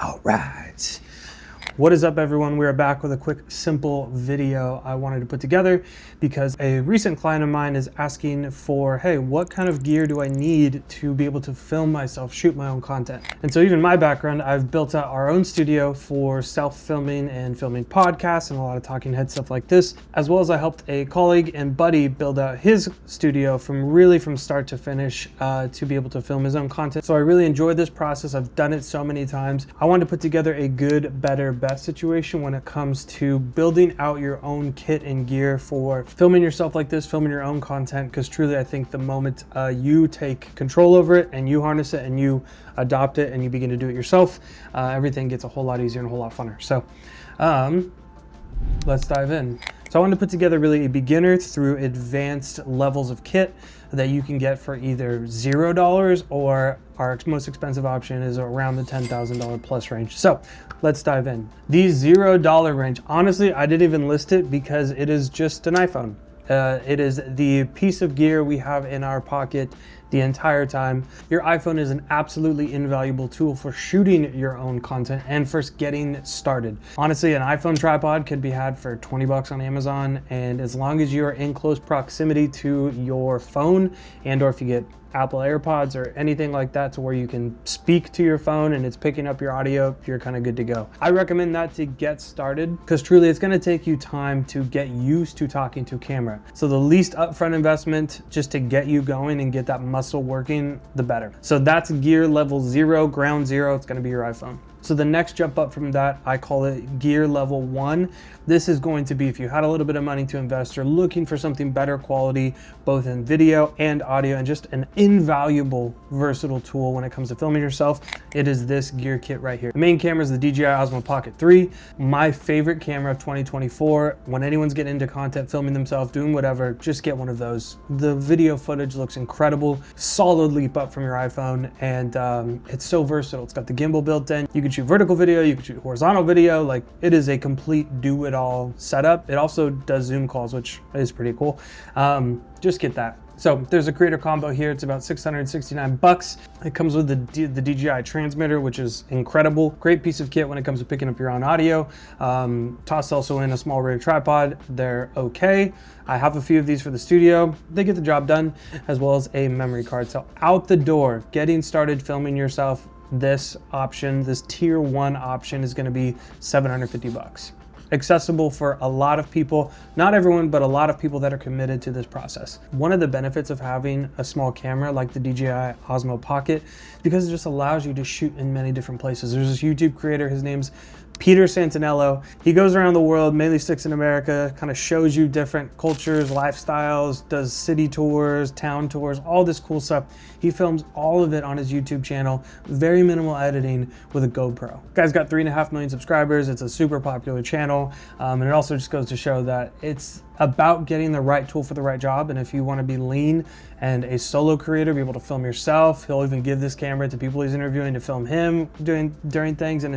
All right. What is up, everyone? We are back with a quick, simple video I wanted to put together because a recent client of mine is asking for, hey, what kind of gear do I need to be able to film myself, shoot my own content? And so even my background, I've built out our own studio for self-filming and filming podcasts and a lot of talking head stuff like this, as well as I helped a colleague and buddy build out his studio from start to finish to be able to film his own content. So I really enjoyed this process. I've done it so many times. I wanted to put together a good, better, best situation when it comes to building out your own kit and gear for filming yourself like this, filming your own content, because truly I think the moment you take control over it and you harness it and you adopt it and you begin to do it yourself, everything gets a whole lot easier and a whole lot funner. So let's dive in. So I wanted to put together really a beginner through advanced levels of kit that you can get for either $0 or our most expensive option is around the $10,000 plus range. So let's dive in. The $0 range, honestly, I didn't even list it because it is just an iPhone. It is the piece of gear we have in our pocket the entire time. Your iPhone is an absolutely invaluable tool for shooting your own content and for getting started. Honestly, an iPhone tripod could be had for 20 bucks on Amazon, and as long as you're in close proximity to your phone, and or if you get Apple AirPods or anything like that to where you can speak to your phone and it's picking up your audio, you're kind of good to go. I recommend that to get started because truly it's going to take you time to get used to talking to camera. So the least upfront investment just to get you going and get that muscle working, the better. So that's gear level 0, ground zero. It's going to be your iPhone. So the next jump up from that, I call it gear level 1. This is going to be if you had a little bit of money to invest or looking for something better quality, both in video and audio, and just an invaluable, versatile tool when it comes to filming yourself, it is this gear kit right here. The main camera is the DJI Osmo Pocket 3, my favorite camera of 2024. When anyone's getting into content, filming themselves, doing whatever, just get one of those. The video footage looks incredible, solid leap up from your iPhone, and it's so versatile. It's got the gimbal built in. You can shoot vertical video, you can shoot horizontal video, like it is a complete do-it-all setup. It also does Zoom calls, which is pretty cool. Just get that. So there's a creator combo here. It's about 669 bucks. It comes with the DJI transmitter, which is incredible. Great piece of kit when it comes to picking up your own audio. Toss also in a small rig tripod. They're okay. I have a few of these for the studio. They get the job done, as well as a memory card. So out the door, getting started filming yourself, this option, this tier 1 option is going to be 750 bucks. Accessible for a lot of people, not everyone, but a lot of people that are committed to this process. One of the benefits of having a small camera like the DJI Osmo Pocket, because it just allows you to shoot in many different places. There's this YouTube creator, his name's Peter Santinello. He goes around the world, mainly sticks in America, kind of shows you different cultures, lifestyles, does city tours, town tours, all this cool stuff. He films all of it on his YouTube channel, very minimal editing with a GoPro. Guy's got 3.5 million subscribers. It's a super popular channel. And it also just goes to show that it's about getting the right tool for the right job. And if you want to be lean and a solo creator, be able to film yourself, he'll even give this camera to people he's interviewing to film him during things. And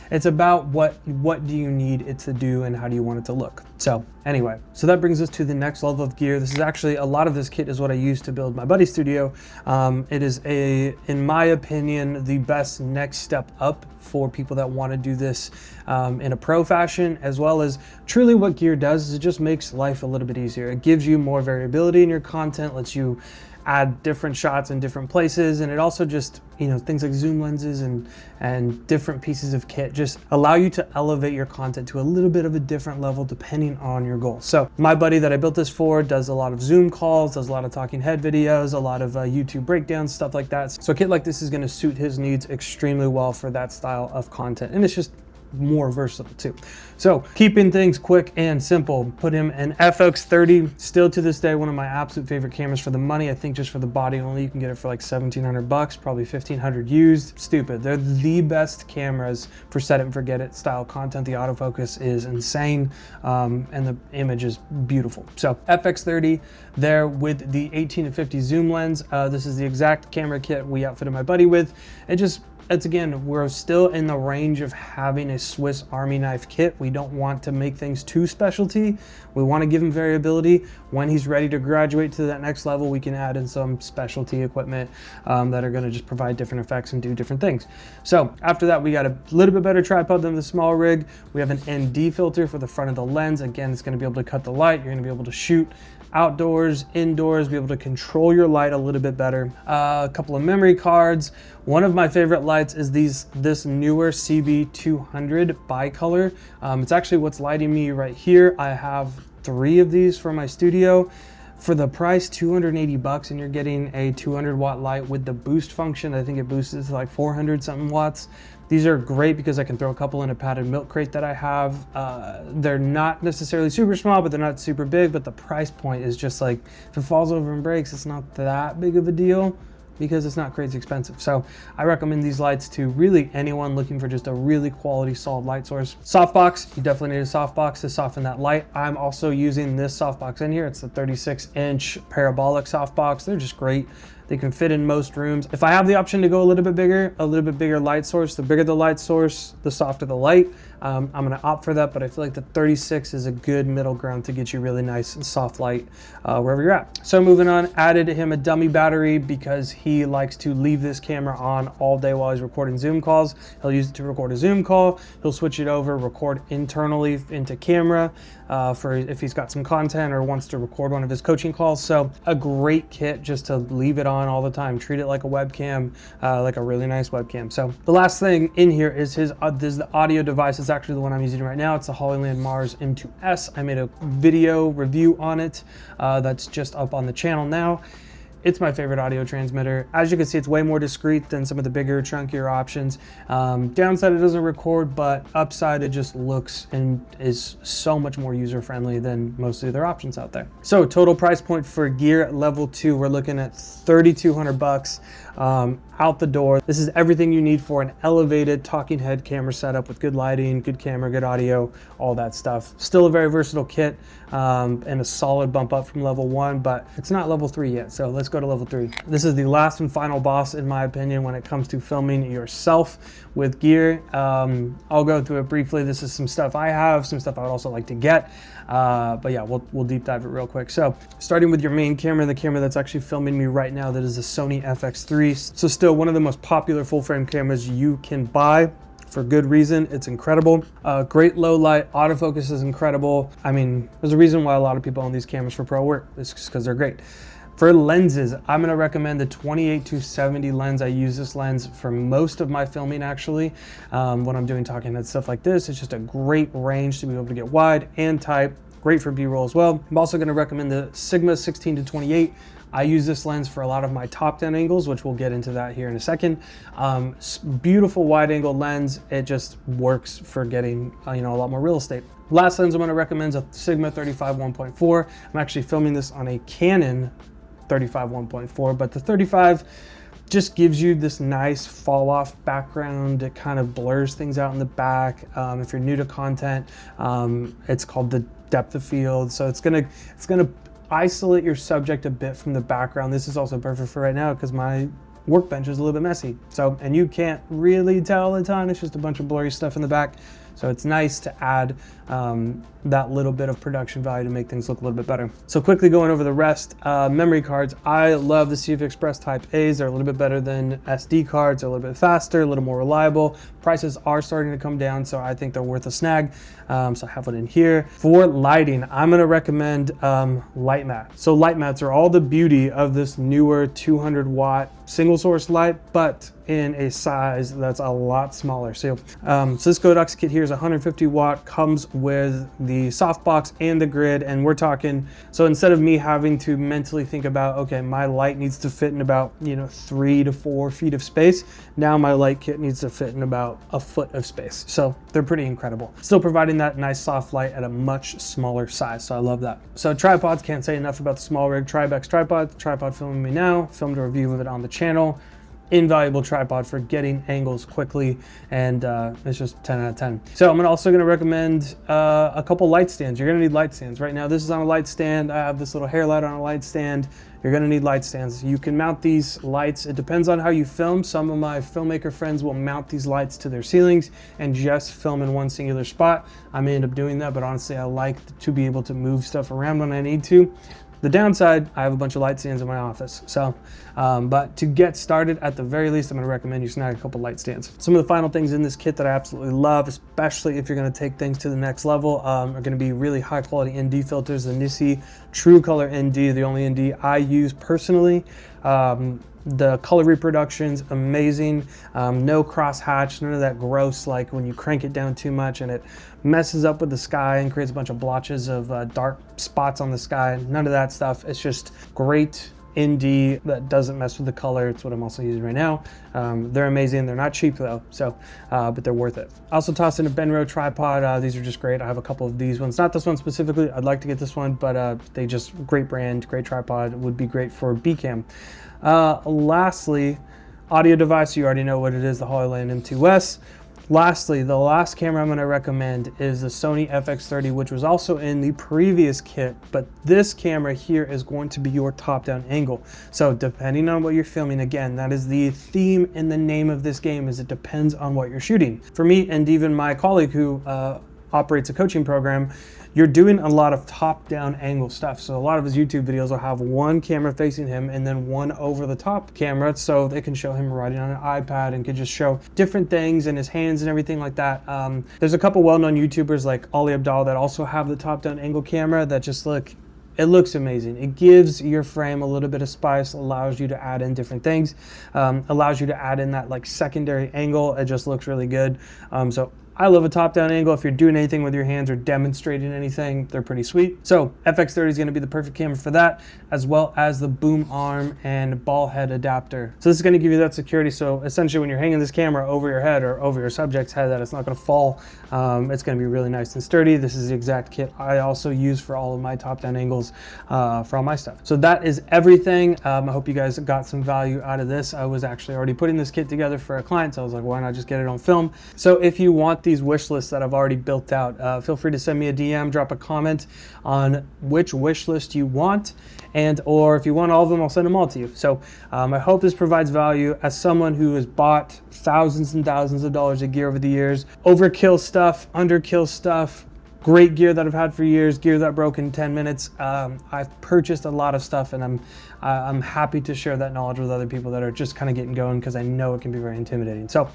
it's about what do you need it to do and how do you want it to look. So anyway, so that brings us to the next level of gear. This is actually, a lot of this kit is what I used to build my buddy's studio. It is in my opinion, the best next step up for people that want to do this in a pro fashion, as well as truly what gear does is it just makes life a little bit easier. It gives you more variability in your content, lets you add different shots in different places, and it also just, things like zoom lenses and different pieces of kit just allow you to elevate your content to a little bit of a different level depending on your goal. So my buddy that I built this for does a lot of Zoom calls, does a lot of talking head videos, a lot of YouTube breakdowns, stuff like that. So a kit like this is going to suit his needs extremely well for that style of content, and it's just more versatile too. So keeping things quick and simple, put him an FX30, still to this day one of my absolute favorite cameras for the money. I think just for the body only you can get it for like 1,700 bucks, probably 1,500 used. Stupid. They're the best cameras for set it and forget it style content. The autofocus is insane, and the image is beautiful. So FX30 there with the 18-50 zoom lens. This is the exact camera kit we outfitted my buddy with. It just it's again, we're still in the range of having a Swiss Army knife kit. We don't want to make things too specialty. We want to give him variability. When he's ready to graduate to that next level, we can add in some specialty equipment that are going to just provide different effects and do different things. So after that, we got a little bit better tripod than the small rig. We have an ND filter for the front of the lens. Again, it's going to be able to cut the light. You're going to be able to shoot outdoors, indoors, be able to control your light a little bit better. A couple of memory cards. One of my favorite lights is this newer CB200 bicolor. It's actually what's lighting me right here. I have 3 of these for my studio. For the price, 280 bucks, and you're getting a 200 watt light with the boost function. I think it boosts to like 400 something watts. These are great because I can throw a couple in a padded milk crate that I have. They're not necessarily super small, but they're not super big, but the price point is just like, if it falls over and breaks, it's not that big of a deal because it's not crazy expensive. So I recommend these lights to really anyone looking for just a really quality solid light source. Softbox, you definitely need a softbox to soften that light. I'm also using this softbox in here. It's the 36-inch parabolic softbox. They're just great. They can fit in most rooms. If I have the option to go a little bit bigger light source, the bigger the light source, the softer the light. I'm gonna opt for that, but I feel like the 36 is a good middle ground to get you really nice and soft light wherever you're at. So moving on, added him a dummy battery because he likes to leave this camera on all day while he's recording Zoom calls. He'll use it to record a Zoom call. He'll switch it over, record internally into camera for if he's got some content or wants to record one of his coaching calls. So a great kit just to leave it on all the time. Treat it like a webcam, like a really nice webcam. So the last thing in here is this is the audio device. It's actually the one I'm using right now. It's the Hollyland Mars M2S. I made a video review on it that's just up on the channel now. It's my favorite audio transmitter. As you can see, it's way more discreet than some of the bigger, chunkier options. Downside, it doesn't record, but upside, it just looks and is so much more user-friendly than most of the other options out there. So total price point for gear at level 2, we're looking at 3,200 bucks out the door. This is everything you need for an elevated talking head camera setup with good lighting, good camera, good audio, all that stuff. Still a very versatile kit and a solid bump up from level 1, but it's not level 3 yet. So let's go to level 3. This is the last and final boss, in my opinion, when it comes to filming yourself with gear. I'll go through it briefly. This is some stuff I have, some stuff I would also like to get. But yeah, we'll deep dive it real quick. So starting with your main camera, the camera that's actually filming me right now, that is the Sony FX3. So still one of the most popular full frame cameras you can buy. For good reason. It's incredible. Great low light, autofocus is incredible. I mean, there's a reason why a lot of people own these cameras for pro work. It's just because they're great. For lenses, I'm gonna recommend the 28-70 lens. I use this lens for most of my filming actually. When I'm doing talking head stuff like this, it's just a great range to be able to get wide and tight. Great for B-roll as well. I'm also gonna recommend the Sigma 16-28. I use this lens for a lot of my top down angles, which we'll get into that here in a second. Beautiful wide angle lens. It just works for getting a lot more real estate. Last lens I'm going to recommend is a Sigma 35 1.4. I'm actually filming this on a Canon 35 1.4, but the 35 just gives you this nice fall off background. It kind of blurs things out in the back. If you're new to content, it's called the depth of field. So it's gonna isolate your subject a bit from the background. This is also perfect for right now because my workbench is a little bit messy. So, and you can't really tell a ton. It's just a bunch of blurry stuff in the back. So it's nice to add that little bit of production value to make things look a little bit better. So quickly going over the rest, memory cards. I love the CF Express Type A's. They're a little bit better than SD cards. They're a little bit faster, a little more reliable. Prices are starting to come down, so I think they're worth a snag. So I have one in here. For lighting, I'm gonna recommend light mat. So light mats are all the beauty of this newer 200 watt single source light, but in a size that's a lot smaller. So this Godox kit here is 150 watt, comes with the softbox and the grid, and we're talking, so instead of me having to mentally think about, okay, my light needs to fit in about 3 to 4 feet of space, now my light kit needs to fit in about a foot of space. So they're pretty incredible. Still providing that nice soft light at a much smaller size, so I love that. So tripods, can't say enough about the small rig. Tribex tripod filming me now, filmed a review of it on the channel. invaluable tripod for getting angles quickly, and it's just 10 out of 10. So I'm also going to recommend a couple light stands. You're going to need light stands. Right now this is on a light stand. I have this little hair light on a light stand. You're going to need light stands. You can mount these lights. It depends on how you film. Some of my filmmaker friends will mount these lights to their ceilings and just film in one singular spot. I may end up doing that, but honestly I like to be able to move stuff around when I need to. The downside, I have a bunch of light stands in my office. So, but to get started, at the very least, I'm going to recommend you snag a couple light stands. Some of the final things in this kit that I absolutely love, especially if you're going to take things to the next level, are going to be really high quality ND filters. The Nissi True Color ND, the only ND I use personally. The color reproduction's amazing. No cross hatch, none of that gross, like when you crank it down too much and it messes up with the sky and creates a bunch of blotches of dark spots on the sky. None of that stuff. It's just great ND that doesn't mess with the color. It's what I'm also using right now. They're amazing. They're not cheap though, so but they're worth it. I also tossed in a Benro tripod. These are just great. I have a couple of these ones, not this one specifically. I'd like to get this one, but they just great brand, great tripod. Would be great for B-cam. Lastly, audio device. You already know what it is, the Elan7e. Lastly, the last camera I'm going to recommend is the Sony FX30, which was also in the previous kit, but this camera here is going to be your top-down angle. So depending on what you're filming, again, that is the theme in the name of this game, is it depends on what you're shooting. For me, and even my colleague who operates a coaching program, you're doing a lot of top-down angle stuff. So a lot of his YouTube videos will have one camera facing him and then one over-the-top camera, so they can show him writing on an iPad and can just show different things in his hands and everything like that. There's a couple well-known YouTubers like Ali Abdal that also have the top-down angle camera that just it looks amazing. It gives your frame a little bit of spice, allows you to add in different things, allows you to add in that like secondary angle. It just looks really good. So I love a top-down angle. If you're doing anything with your hands or demonstrating anything, they're pretty sweet. So FX30 is going to be the perfect camera for that, as well as the boom arm and ball head adapter. So this is going to give you that security. So essentially when you're hanging this camera over your head or over your subject's head, that it's not going to fall. It's going to be really nice and sturdy. This is the exact kit I also use for all of my top-down angles for all my stuff. So that is everything. I hope you guys got some value out of this. I was actually already putting this kit together for a client, so I was like, why not just get it on film? So if you want these wish lists that I've already built out, feel free to send me a DM, drop a comment on which wish list you want, and or if you want all of them, I'll send them all to you. So I hope this provides value. As someone who has bought thousands and thousands of dollars of gear over the years, overkill stuff, underkill stuff, great gear that I've had for years, gear that broke in 10 minutes. I've purchased a lot of stuff, and I'm happy to share that knowledge with other people that are just kind of getting going, because I know it can be very intimidating. So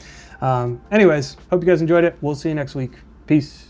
anyways, hope you guys enjoyed it. We'll see you next week. Peace.